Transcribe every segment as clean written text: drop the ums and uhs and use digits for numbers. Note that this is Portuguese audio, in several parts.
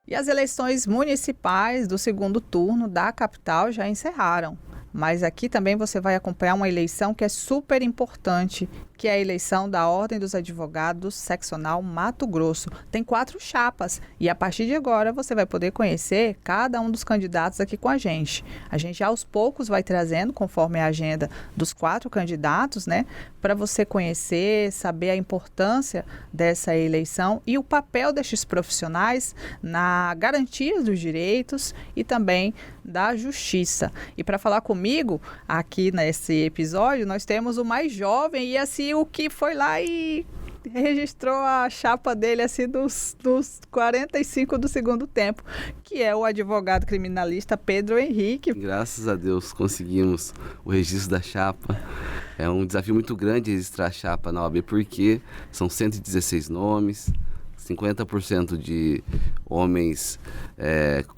E as eleições municipais do segundo turno da capital já encerraram. Mas aqui também você vai acompanhar uma eleição que é super importante, que é a eleição da Ordem dos Advogados Seccional Mato Grosso. Tem 4 chapas e a partir de agora você vai poder conhecer cada um dos candidatos aqui com a gente. A gente aos poucos vai trazendo, conforme a agenda dos 4 candidatos, né, para você conhecer, saber a importância dessa eleição e o papel destes profissionais na garantia dos direitos e também da justiça. E para falar comigo aqui nesse episódio, nós temos o mais jovem e assim o que foi lá e registrou a chapa dele assim dos 45 do segundo tempo, que é o advogado criminalista Pedro Henrique. Graças a Deus conseguimos o registro da chapa. É um desafio muito grande registrar a chapa na OAB, porque são 116 nomes, 50% de homens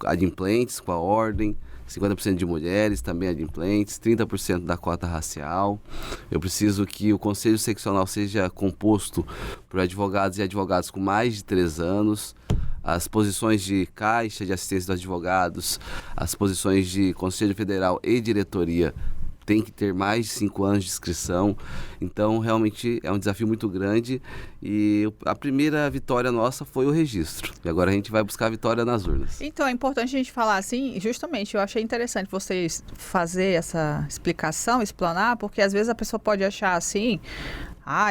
adimplentes com a ordem, 50% de mulheres também adimplentes, 30% da cota racial. Eu preciso que o Conselho Seccional seja composto por advogados e advogados com mais de 3 anos. As posições de caixa de assistência dos advogados, as posições de Conselho Federal e diretoria tem que ter mais de 5 anos de inscrição. Então, realmente é um desafio muito grande e a primeira vitória nossa foi o registro. E agora a gente vai buscar a vitória nas urnas. Então, é importante a gente falar assim, justamente, eu achei interessante vocês fazer essa explicação, explanar, porque às vezes a pessoa pode achar assim,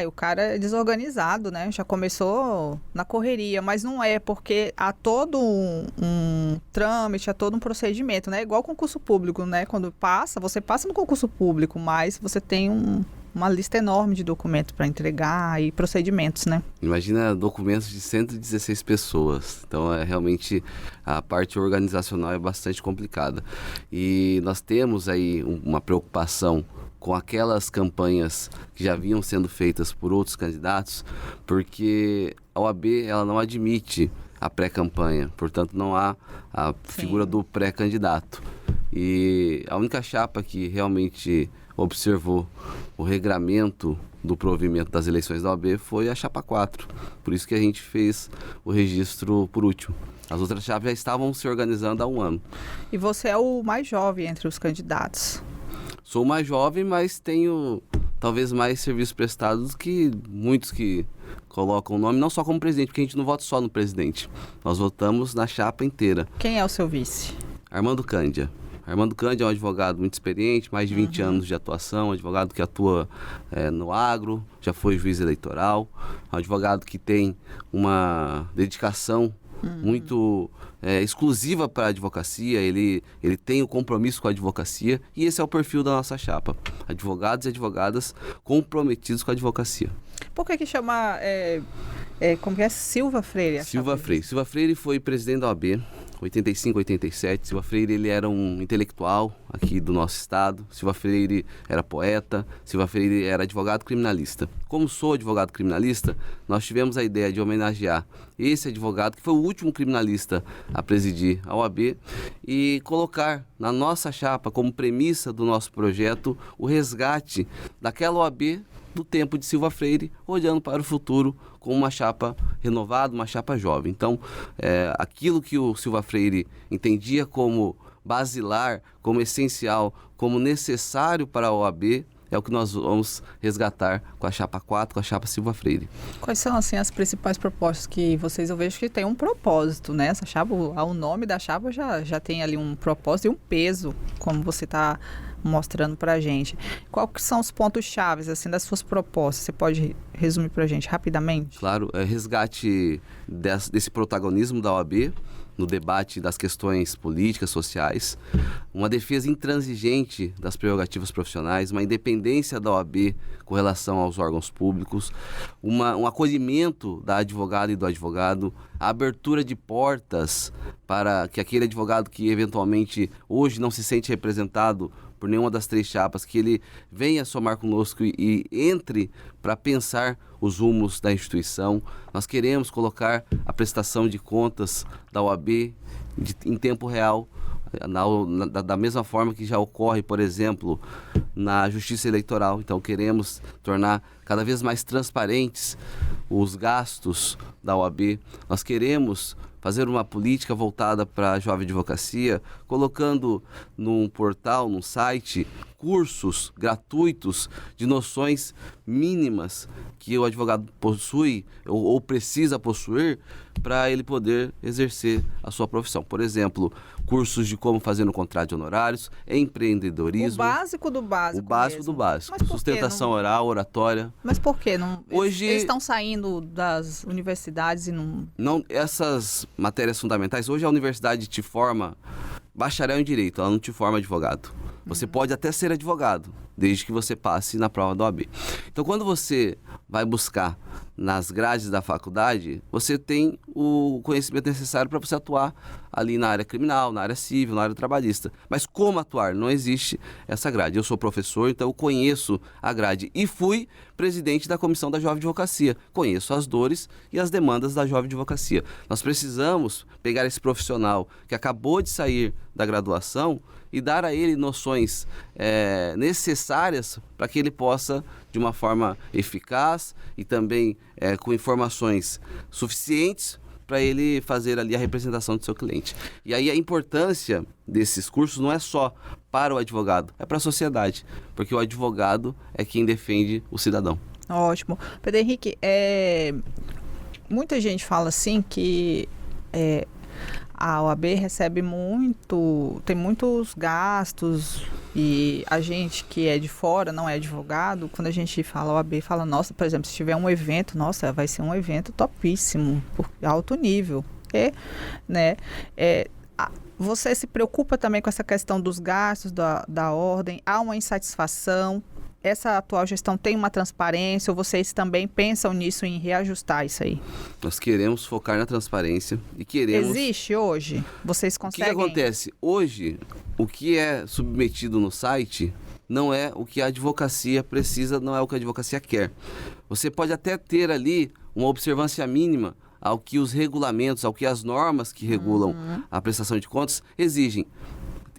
o cara é desorganizado, né? Já começou na correria, mas não é, porque há todo um trâmite, há todo um procedimento, né? Igual concurso público, né? Quando você passa no concurso público, mas você tem uma lista enorme de documentos para entregar e procedimentos, né? Imagina documentos de 116 pessoas. Então, realmente, a parte organizacional é bastante complicada. E nós temos aí uma preocupação com aquelas campanhas que já vinham sendo feitas por outros candidatos, porque a OAB ela não admite a pré-campanha, portanto não há a figura do pré-candidato. E a única chapa que realmente observou o regramento do provimento das eleições da OAB foi a chapa 4, por isso que a gente fez o registro por último. As outras chapas já estavam se organizando há 1 ano. E você é o mais jovem entre os candidatos. Sou mais jovem, mas tenho talvez mais serviços prestados que muitos que colocam o nome, não só como presidente, porque a gente não vota só no presidente. Nós votamos na chapa inteira. Quem é o seu vice? Armando Cândia. Armando Cândia é um advogado muito experiente, mais de 20 anos de atuação, um advogado que atua no agro, já foi juiz eleitoral, um advogado que tem uma dedicação muito exclusiva para a advocacia, ele tem o compromisso com a advocacia e esse é o perfil da nossa chapa. Advogados e advogadas comprometidos com a advocacia. Por que chama, como que é? Silva Freire? Silva Freire. Silva Freire foi presidente da OAB, 85, 87. Silva Freire ele era um intelectual aqui do nosso estado. Silva Freire era poeta. Silva Freire era advogado criminalista. Como sou advogado criminalista, nós tivemos a ideia de homenagear esse advogado, que foi o último criminalista a presidir a OAB, e colocar na nossa chapa, como premissa do nosso projeto, o resgate daquela OAB do tempo de Silva Freire, olhando para o futuro com uma chapa renovada, uma chapa jovem. Então, aquilo que o Silva Freire entendia como basilar, como essencial, como necessário para a OAB, é o que nós vamos resgatar com a chapa 4, com a chapa Silva Freire. Quais são, assim, as principais propostas que vocês, eu vejo que tem um propósito, né? Essa chapa, o nome da chapa já tem ali um propósito e um peso, como você está mostrando para a gente. Quais são os pontos chaves assim, das suas propostas? Você pode resumir para a gente rapidamente? Claro, resgate desse protagonismo da OAB no debate das questões políticas, sociais, uma defesa intransigente das prerrogativas profissionais, uma independência da OAB com relação aos órgãos públicos, um acolhimento da advogada e do advogado, a abertura de portas para que aquele advogado que eventualmente hoje não se sente representado por nenhuma das 3 chapas, que ele venha somar conosco e entre para pensar os rumos da instituição. Nós queremos colocar a prestação de contas da OAB em tempo real, da mesma forma que já ocorre, por exemplo, na Justiça Eleitoral. Então queremos tornar cada vez mais transparentes os gastos da OAB. Nós queremos fazer uma política voltada para a jovem advocacia, colocando num portal, num site, cursos gratuitos de noções mínimas que o advogado possui ou precisa possuir para ele poder exercer a sua profissão. Por exemplo, cursos de como fazer um contrato de honorários, empreendedorismo. O básico do básico. O básico mesmo. do básico. Mas por Sustentação não... oral, oratória. Mas por que não? Hoje... Eles estão saindo das universidades e não... Essas matérias fundamentais, hoje a universidade te forma bacharel em direito, ela não te forma advogado. Você pode até ser advogado, desde que você passe na prova da OAB. Então, quando você vai buscar nas grades da faculdade, você tem o conhecimento necessário para você atuar ali na área criminal, na área civil, na área trabalhista. Mas como atuar? Não existe essa grade. Eu sou professor, então eu conheço a grade e fui presidente da Comissão da Jovem Advocacia. Conheço as dores e as demandas da Jovem Advocacia. Nós precisamos pegar esse profissional que acabou de sair da graduação e dar a ele noções necessárias para que ele possa, de uma forma eficaz e também com informações suficientes para ele fazer ali a representação do seu cliente. E aí a importância desses cursos não é só para o advogado, é para a sociedade, porque o advogado é quem defende o cidadão. Ótimo. Pedro Henrique, muita gente fala assim que a OAB recebe tem muitos gastos e a gente que é de fora, não é advogado, quando a gente fala OAB, fala, nossa, por exemplo, se tiver um evento, nossa, vai ser um evento topíssimo, alto nível. Você se preocupa também com essa questão dos gastos da ordem? Há uma insatisfação? Essa atual gestão tem uma transparência ou vocês também pensam nisso, em reajustar isso aí? Nós queremos focar na transparência e queremos... Existe hoje? Vocês conseguem... O que acontece? Hoje, o que é submetido no site não é o que a advocacia precisa, não é o que a advocacia quer. Você pode até ter ali uma observância mínima ao que os regulamentos, ao que as normas que regulam a prestação de contas exigem.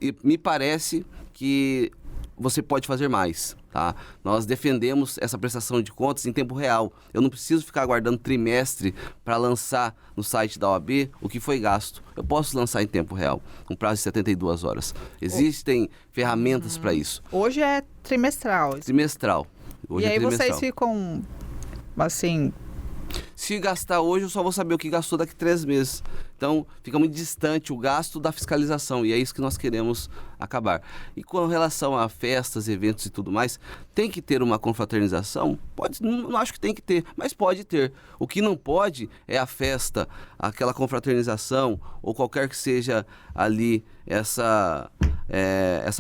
E me parece que você pode fazer mais, tá? Nós defendemos essa prestação de contas em tempo real. Eu não preciso ficar aguardando trimestre para lançar no site da OAB o que foi gasto. Eu posso lançar em tempo real, com prazo de 72 horas. Existem ferramentas para isso. Hoje é trimestral. Trimestral. Hoje e aí trimestral. vocês ficam, assim... Se gastar hoje, eu só vou saber o que gastou daqui a 3 meses. Então, fica muito distante o gasto da fiscalização e é isso que nós queremos acabar. E com relação a festas, eventos e tudo mais, tem que ter uma confraternização? Não acho que tem que ter, mas pode ter. O que não pode é a festa, aquela confraternização ou qualquer que seja ali essa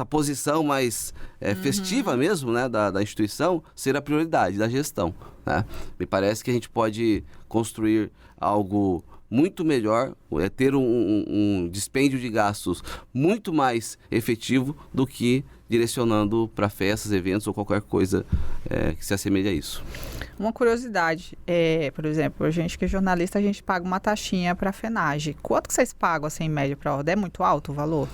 posição mais festiva mesmo, né, da instituição, ser a prioridade da gestão, né? Me parece que a gente pode construir algo muito melhor, ter um dispêndio de gastos muito mais efetivo do que direcionando para festas, eventos ou qualquer coisa que se assemelhe a isso. Uma curiosidade, por exemplo, a gente que é jornalista, a gente paga uma taxinha para a FENAGE. Quanto que vocês pagam assim, em média para a ordem? É muito alto o valor?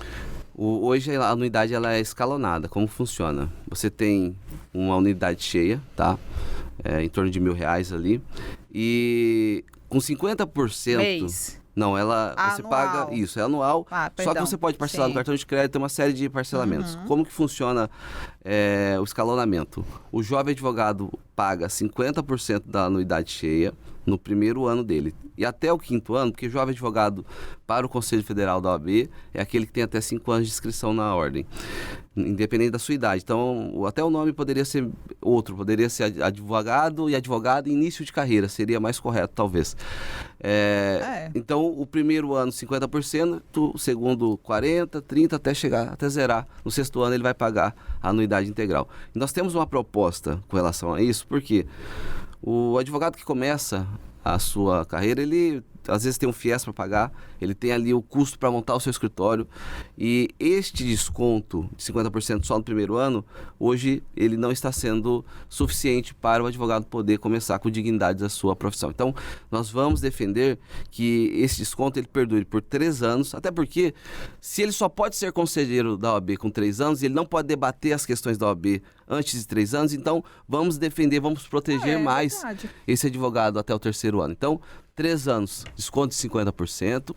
Hoje a anuidade ela é escalonada. Como funciona? Você tem uma unidade cheia, tá? Em torno de R$1.000 ali. E com 50%... Mês? Não, você anual. Paga... Isso, é anual. Perdão. Só que você pode parcelar no cartão de crédito, tem uma série de parcelamentos. Como que funciona o escalonamento? O jovem advogado paga 50% da anuidade cheia no primeiro ano dele. E até o 5º ano, porque jovem advogado para o Conselho Federal da OAB é aquele que tem até 5 anos de inscrição na ordem, independente da sua idade. Então, até o nome poderia ser outro, poderia ser advogado e advogado em início de carreira, seria mais correto, talvez. Então, o primeiro ano, 50%, o segundo, 40%, 30%, até chegar, até zerar. No 6º ano, ele vai pagar a anuidade integral. E nós temos uma proposta com relação a isso, porque o advogado que começa a sua carreira, ele às vezes tem um FIES para pagar, ele tem ali o custo para montar o seu escritório e este desconto de 50% só no primeiro ano, hoje ele não está sendo suficiente para o advogado poder começar com dignidade a sua profissão. Então, nós vamos defender que esse desconto ele perdure por 3 anos, até porque se ele só pode ser conselheiro da OAB com 3 anos, ele não pode debater as questões da OAB antes de 3 anos, então vamos defender, vamos proteger mais esse advogado até o 3º ano. Então, 3 anos, desconto de 50%.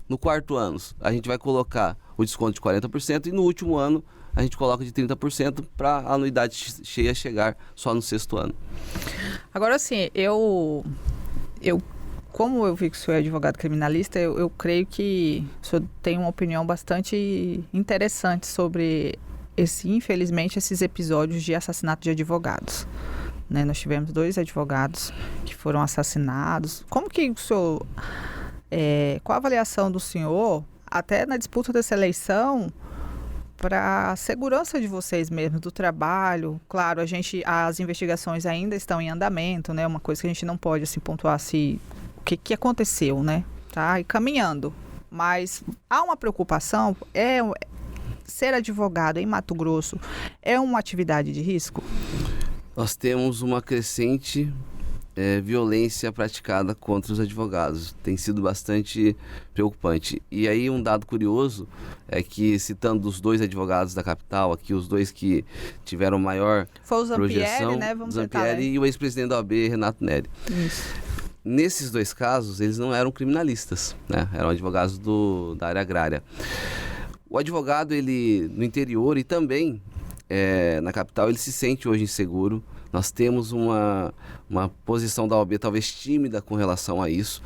No 4º ano, a gente vai colocar o desconto de 40% e no último ano a gente coloca de 30% para a anuidade cheia chegar só no 6º ano. Agora, assim, como eu vi que o senhor é advogado criminalista, eu creio que o senhor tem uma opinião bastante interessante sobre, infelizmente, esses episódios de assassinato de advogados. Né? Nós tivemos 2 advogados que foram assassinados. Como que o senhor... qual a avaliação do senhor, até na disputa dessa eleição, para a segurança de vocês mesmos, do trabalho? Claro, as investigações ainda estão em andamento, né? Uma coisa que a gente não pode assim, pontuar se o que aconteceu, né? Tá? E caminhando. Mas há uma preocupação, ser advogado em Mato Grosso é uma atividade de risco? Nós temos uma crescente violência praticada contra os advogados. Tem sido bastante preocupante. E aí um dado curioso é que, citando os 2 advogados da capital, aqui os 2 que tiveram maior foi o Zampieri, projeção, né? Vamos Zampieri e o ex-presidente da OAB, Renato Neri. Isso. Nesses 2 casos, eles não eram criminalistas, né? Eram advogados da área agrária. O advogado, ele no interior e também na capital, ele se sente hoje inseguro. Nós temos uma posição da OAB talvez tímida com relação a isso.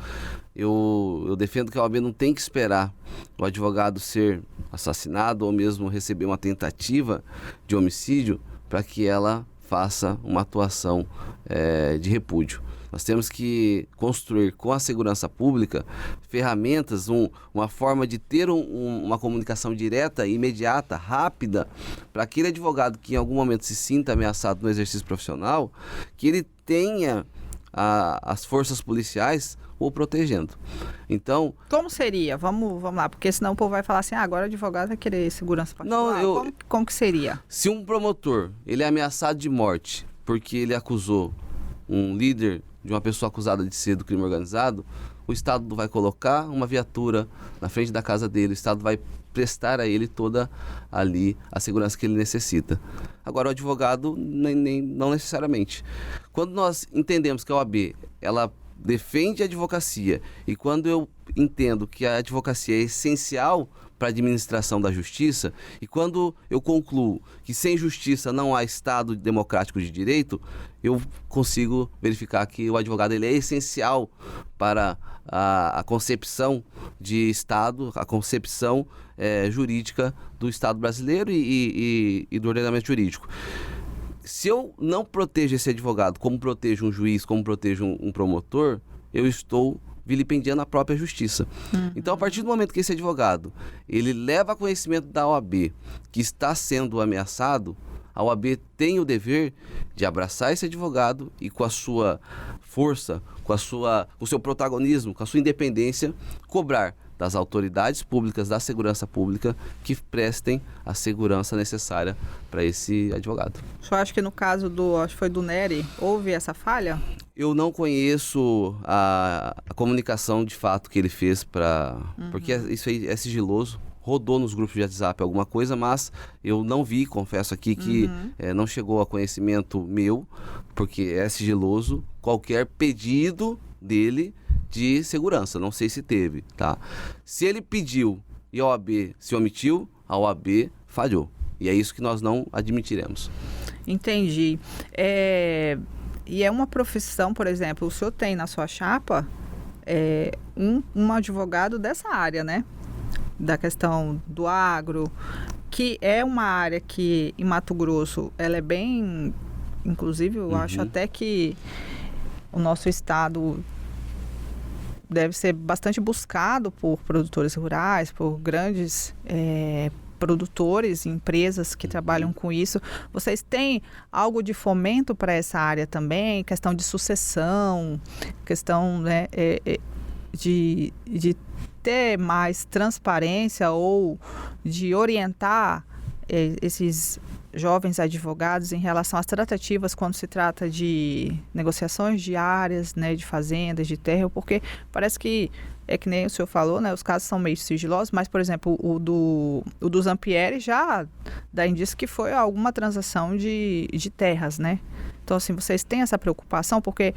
Eu defendo que a OAB não tem que esperar o advogado ser assassinado ou mesmo receber uma tentativa de homicídio para que ela faça uma atuação de repúdio. Nós temos que construir com a segurança pública ferramentas, uma forma de ter uma comunicação direta, imediata, rápida, para aquele advogado que em algum momento se sinta ameaçado no exercício profissional, que ele tenha as forças policiais o protegendo. Então... Como seria? Vamos lá, porque senão o povo vai falar assim, agora o advogado vai querer segurança particular. Não, como que seria? Se um promotor ele é ameaçado de morte porque ele acusou um líder de uma pessoa acusada de ser do crime organizado, o Estado vai colocar uma viatura na frente da casa dele, o Estado vai prestar a ele toda ali a segurança que ele necessita. Agora, o advogado, não necessariamente. Quando nós entendemos que a OAB, ela defende a advocacia, e quando eu entendo que a advocacia é essencial para a administração da justiça, e quando eu concluo que sem justiça não há Estado democrático de direito, eu consigo verificar que o advogado ele é essencial para a concepção de Estado, a concepção jurídica do Estado brasileiro e do ordenamento jurídico. Se eu não protejo esse advogado como protejo um juiz, como protejo um promotor, eu estou vilipendiando a própria justiça. Então, a partir do momento que esse advogado ele leva conhecimento da OAB que está sendo ameaçado, a OAB tem o dever de abraçar esse advogado e, com a sua força, com o seu protagonismo, com a sua independência, cobrar das autoridades públicas, da segurança pública, que prestem a segurança necessária para esse advogado. O senhor acha que no caso acho que foi do Neri, houve essa falha? Eu não conheço a comunicação de fato que ele fez porque isso aí é sigiloso. Rodou nos grupos de WhatsApp alguma coisa, mas eu não vi, confesso aqui, que não chegou a conhecimento meu, porque é sigiloso, qualquer pedido dele de segurança, não sei se teve, tá? Se ele pediu e a OAB se omitiu, a OAB falhou. E é isso que nós não admitiremos. Entendi. E é uma profissão, por exemplo, o senhor tem na sua chapa um advogado dessa área, né? Da questão do agro, que é uma área que em Mato Grosso ela é bem, inclusive eu acho até que o nosso estado deve ser bastante buscado por produtores rurais, por grandes produtores, empresas que trabalham com isso. Vocês têm algo de fomento para essa área também? Questão de sucessão, questão, né, de ter mais transparência ou de orientar esses jovens advogados em relação às tratativas quando se trata de negociações de áreas, né, de fazendas, de terra, porque parece que que nem o senhor falou, né, os casos são meio sigilosos, mas, por exemplo, o do Zampieri já dá indício que foi alguma transação de terras, né? Então, assim, vocês têm essa preocupação, porque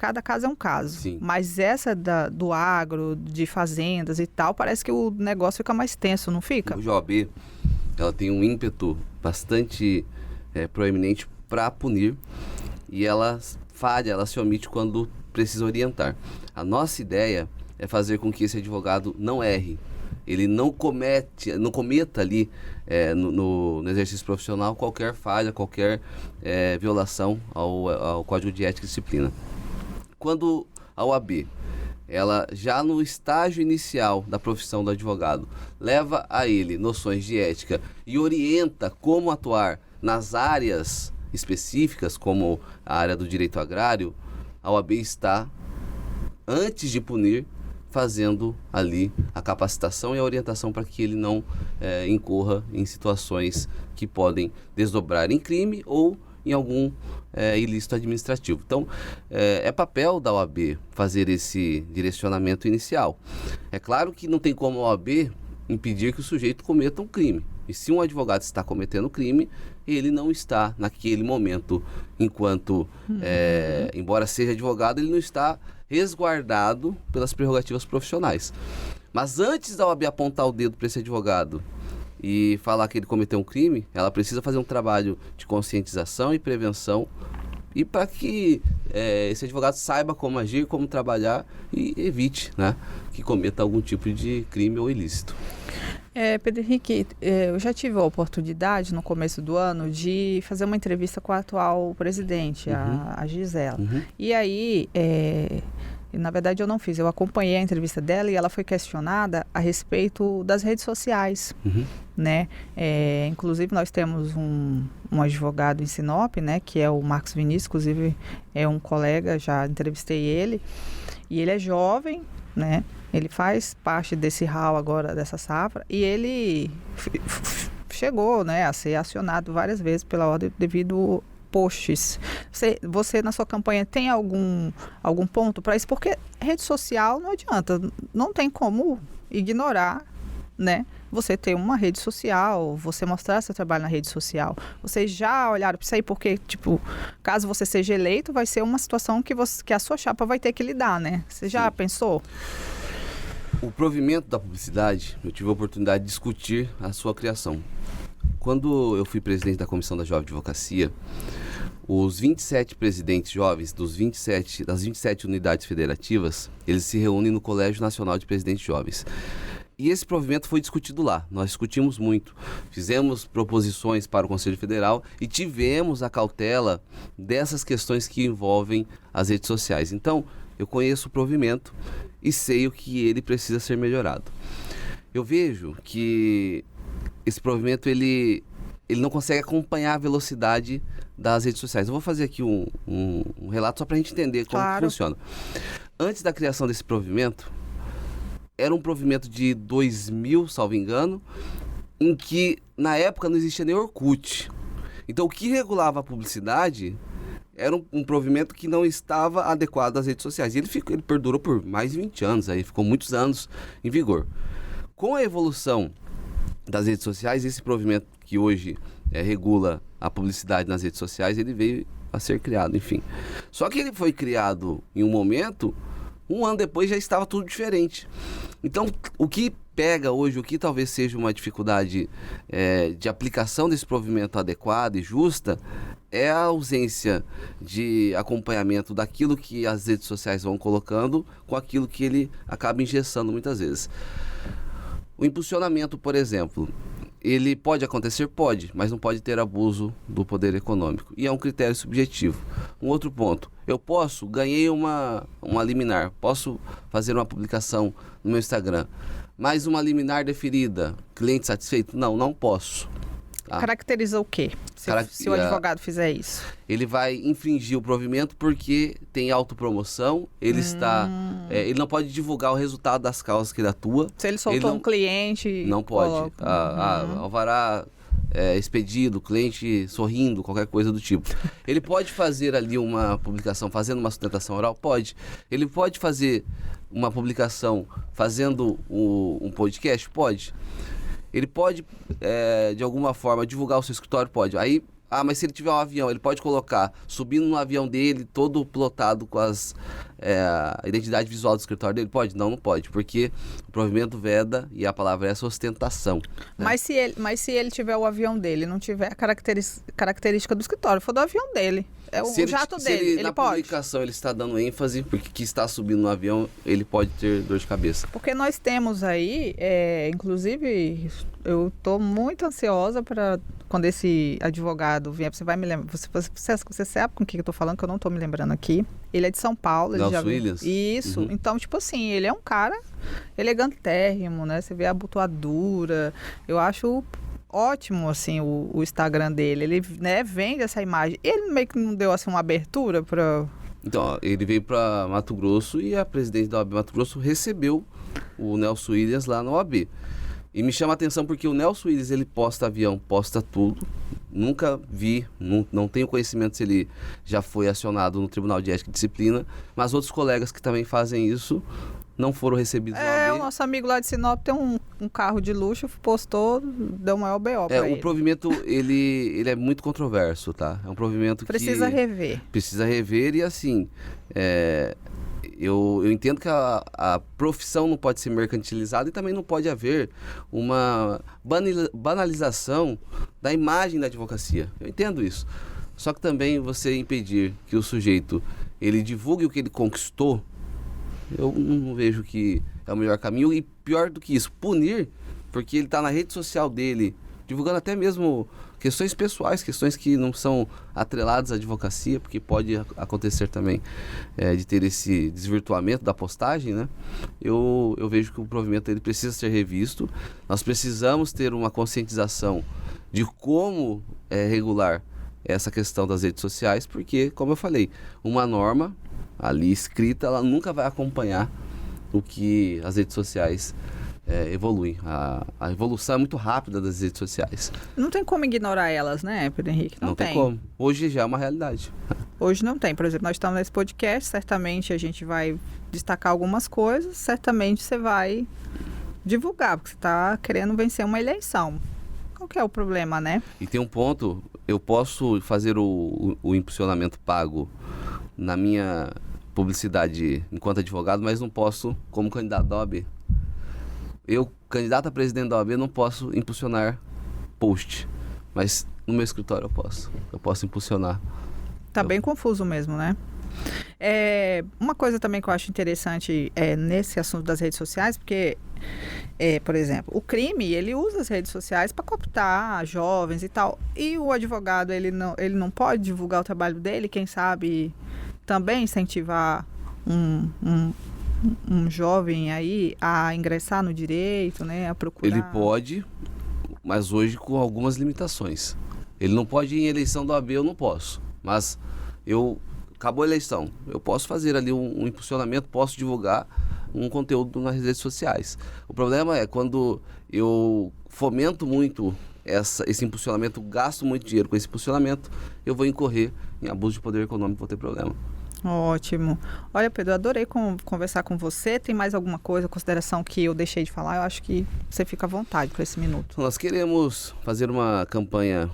cada caso é um caso. Sim. Mas essa do agro, de fazendas e tal, parece que o negócio fica mais tenso, não fica? Hoje a OAB, ela tem um ímpeto bastante proeminente para punir, e ela falha, ela se omite quando precisa orientar. A nossa ideia é fazer com que esse advogado não erre, ele não cometa ali no exercício profissional qualquer falha, qualquer violação ao Código de Ética e Disciplina. Quando a OAB, ela já no estágio inicial da profissão do advogado, leva a ele noções de ética e orienta como atuar nas áreas específicas, como a área do direito agrário, a OAB está, antes de punir, fazendo ali a capacitação e a orientação para que ele não incorra em situações que podem desdobrar em crime ou em algum ilícito administrativo. Então, é papel da OAB fazer esse direcionamento inicial. É claro que não tem como a OAB impedir que o sujeito cometa um crime. E se um advogado está cometendo crime, ele não está naquele momento, enquanto, embora seja advogado, ele não está resguardado pelas prerrogativas profissionais. Mas antes da OAB apontar o dedo para esse advogado e falar que ele cometeu um crime, ela precisa fazer um trabalho de conscientização e prevenção, e para que esse advogado saiba como agir, como trabalhar e evite, né, que cometa algum tipo de crime ou ilícito. Pedro Henrique, eu já tive a oportunidade no começo do ano de fazer uma entrevista com a atual presidente, a Gisela. E aí, na verdade eu não fiz, eu acompanhei a entrevista dela e ela foi questionada a respeito das redes sociais, né? Inclusive nós temos um advogado em Sinop, né, que é o Marcos Vinícius, inclusive é um colega, já entrevistei ele, e ele é jovem, né? Ele faz parte desse hall agora, dessa safra, e ele chegou, né, a ser acionado várias vezes pela ordem devido posts. Você na sua campanha tem algum ponto para isso? Porque rede social não adianta, não tem como ignorar, né? Você ter uma rede social, você mostrar seu trabalho na rede social. Vocês já olharam para isso aí? Porque, tipo, caso você seja eleito, vai ser uma situação que a sua chapa vai ter que lidar, né? Você já pensou? O provimento da publicidade, eu tive a oportunidade de discutir a sua criação. Quando eu fui presidente da Comissão da Jovem Advocacia, os 27 presidentes jovens das 27 unidades federativas, eles se reúnem no Colégio Nacional de Presidentes Jovens. E esse provimento foi discutido lá, nós discutimos muito, fizemos proposições para o Conselho Federal e tivemos a cautela dessas questões que envolvem as redes sociais. Então, eu conheço o provimento e sei o que ele precisa ser melhorado. Eu vejo que esse provimento ele não consegue acompanhar a velocidade das redes sociais. Eu vou fazer aqui um relato só para a gente entender como que funciona. Antes da criação desse provimento, era um provimento de 2000, salvo engano, em que na época não existia nem Orkut. Então o que regulava a publicidade era um provimento que não estava adequado às redes sociais. E ele perdurou por mais de 20 anos, aí ficou muitos anos em vigor. Com a evolução das redes sociais, esse provimento que hoje regula a publicidade nas redes sociais, ele veio a ser criado, enfim. Só que ele foi criado em um momento, um ano depois já estava tudo diferente. Então, o que pega hoje, o que talvez seja uma dificuldade de aplicação desse provimento adequado e justa, é a ausência de acompanhamento daquilo que as redes sociais vão colocando com aquilo que ele acaba engessando muitas vezes. O impulsionamento, por exemplo, ele pode acontecer? Pode, mas não pode ter abuso do poder econômico. E é um critério subjetivo. Um outro ponto, ganhei uma liminar, posso fazer uma publicação no meu Instagram, mas uma liminar deferida, cliente satisfeito? Não posso. Caracteriza o quê? Se o advogado fizer isso? Ele vai infringir o provimento porque tem autopromoção, ele ele não pode divulgar o resultado das causas que ele atua. Se ele soltou um cliente... Não pode. Alvará expedido, cliente sorrindo, qualquer coisa do tipo. Ele pode fazer ali uma publicação fazendo uma sustentação oral? Pode. Ele pode fazer uma publicação fazendo um podcast? Pode. Ele pode, de alguma forma, divulgar o seu escritório? Pode. Aí Ah, mas se ele tiver um avião, ele pode colocar, subindo no avião dele, todo plotado com a identidade visual do escritório dele? Pode? Não, não pode, porque o provimento veda e a palavra é ostentação. Né? Mas se ele tiver o avião dele, não tiver a característica do escritório, for do avião dele, é o jato dele, ele na pode. publicação ele está dando ênfase porque que está subindo no avião, ele pode ter dor de cabeça. Porque nós temos aí, inclusive, eu estou muito ansiosa para quando esse advogado vier, você vai me lembrar, você sabe com o que eu estou falando, que eu não estou me lembrando aqui. Ele é de São Paulo. Nelson Williams? Isso. Uhum. Então, tipo assim, ele é um cara elegantérrimo, né? Você vê a abotoadura. Eu acho ótimo, assim, o Instagram dele. Ele, né, vende essa imagem. Ele meio que não deu, assim, uma abertura para... Então, ó, ele veio para Mato Grosso e a presidente da OAB Mato Grosso recebeu o Nelson Williams lá na OAB. E me chama a atenção porque o Nelson Williams, ele posta avião, posta tudo. Nunca vi, não tenho conhecimento se ele já foi acionado no Tribunal de Ética e Disciplina, mas outros colegas que também fazem isso não foram recebidos na OAB. O nosso amigo lá de Sinop tem um carro de luxo, postou, deu o maior BO pra ele. O provimento, ele é muito controverso, tá? É um provimento Precisa rever. Precisa rever e assim... Eu entendo que a profissão não pode ser mercantilizada e também não pode haver uma banalização da imagem da advocacia. Eu entendo isso. Só que também você impedir que o sujeito ele divulgue o que ele conquistou, eu não vejo que é o melhor caminho. E pior do que isso, punir, porque ele está na rede social dele, divulgando até mesmo questões pessoais, questões que não são atreladas à advocacia, porque pode acontecer também de ter esse desvirtuamento da postagem, né? Eu vejo que o provimento ele precisa ser revisto. Nós precisamos ter uma conscientização de como regular essa questão das redes sociais, porque, como eu falei, uma norma ali escrita, ela nunca vai acompanhar o que as redes sociais evoluem. A evolução é muito rápida das redes sociais. Não tem como ignorar elas, né, Pedro Henrique? Não tem como. Hoje já é uma realidade. Hoje não tem. Por exemplo, nós estamos nesse podcast, certamente a gente vai destacar algumas coisas, certamente você vai divulgar, porque você está querendo vencer uma eleição. Qual que é o problema, né? E tem um ponto, eu posso fazer o impulsionamento pago na minha publicidade enquanto advogado, mas não posso como candidato da OAB. Eu, candidato a presidente da OAB, não posso impulsionar post, mas no meu escritório eu posso impulsionar. Tá bem confuso mesmo, né? Uma coisa também que eu acho interessante nesse assunto das redes sociais, porque, por exemplo, o crime, ele usa as redes sociais para cooptar jovens e tal, e o advogado, ele não pode divulgar o trabalho dele, quem sabe também incentivar um jovem aí a ingressar no direito, né, a procurar... Ele pode, mas hoje com algumas limitações. Ele não pode ir em eleição da OAB, eu não posso. Mas acabou a eleição, eu posso fazer ali um impulsionamento, posso divulgar um conteúdo nas redes sociais. O problema é quando eu fomento muito esse impulsionamento, gasto muito dinheiro com esse impulsionamento, eu vou incorrer em abuso de poder econômico, vou ter problema. Ótimo. Olha, Pedro, eu adorei conversar com você. Tem mais alguma coisa, consideração que eu deixei de falar? Eu acho que você fica à vontade por esse minuto. Nós queremos fazer uma campanha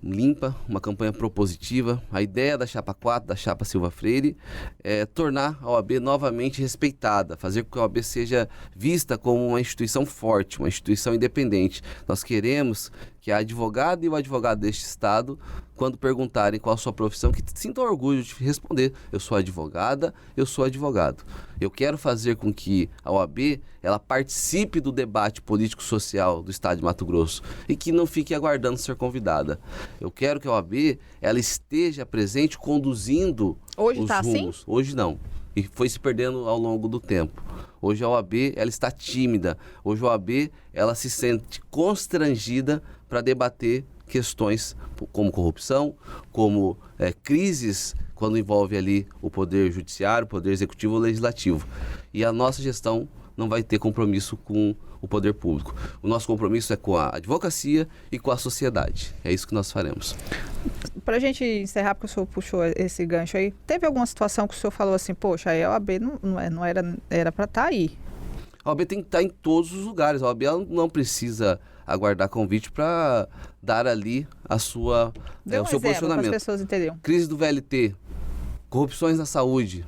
limpa, uma campanha propositiva. A ideia da Chapa 4, da Chapa Silva Freire, é tornar a OAB novamente respeitada, fazer com que a OAB seja vista como uma instituição forte, uma instituição independente. Nós queremos que a advogada e o advogado deste Estado, quando perguntarem qual a sua profissão, que sintam orgulho de responder: eu sou advogada, eu sou advogado. Eu quero fazer com que a OAB ela participe do debate político-social do Estado de Mato Grosso e que não fique aguardando ser convidada. Eu quero que a OAB ela esteja presente conduzindo Hoje os tá rumos. Assim? Hoje não. E foi se perdendo ao longo do tempo. Hoje a OAB ela está tímida. Hoje a OAB ela se sente constrangida para debater questões como corrupção, como crises quando envolve ali o poder judiciário, o poder executivo ou legislativo. E a nossa gestão não vai ter compromisso com o poder público. O nosso compromisso é com a advocacia e com a sociedade. É isso que nós faremos. Para a gente encerrar, porque o senhor puxou esse gancho aí, teve alguma situação que o senhor falou assim, poxa, a OAB não era para estar aí? A OAB tem que estar em todos os lugares. A OAB ela não precisa aguardar convite para dar ali o seu exemplo posicionamento. para as pessoas entenderem. Crise do VLT, corrupções na saúde,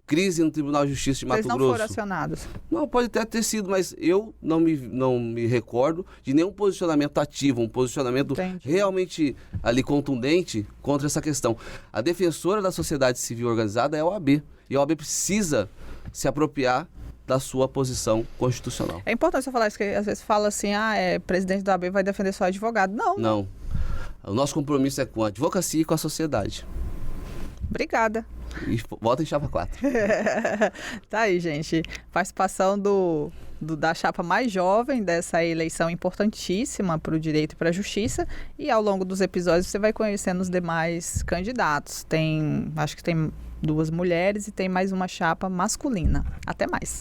crise no Tribunal de Justiça de Mato Eles não Grosso. foram acionados. Não, pode até ter sido, mas eu não me recordo de nenhum posicionamento ativo, um posicionamento Entendi. realmente ali contundente contra essa questão. A defensora da sociedade civil organizada é a OAB, e a OAB precisa se apropriar da sua posição constitucional. É importante você falar isso, que às vezes fala assim, presidente da OAB vai defender só advogado. Não. Não. O nosso compromisso é com a advocacia e com a sociedade. Obrigada. E volta em chapa 4. Tá aí, gente. Participação da chapa mais jovem dessa eleição importantíssima para o direito e para a justiça. E ao longo dos episódios você vai conhecendo os demais candidatos. Acho que tem 2 mulheres e tem mais uma chapa masculina. Até mais.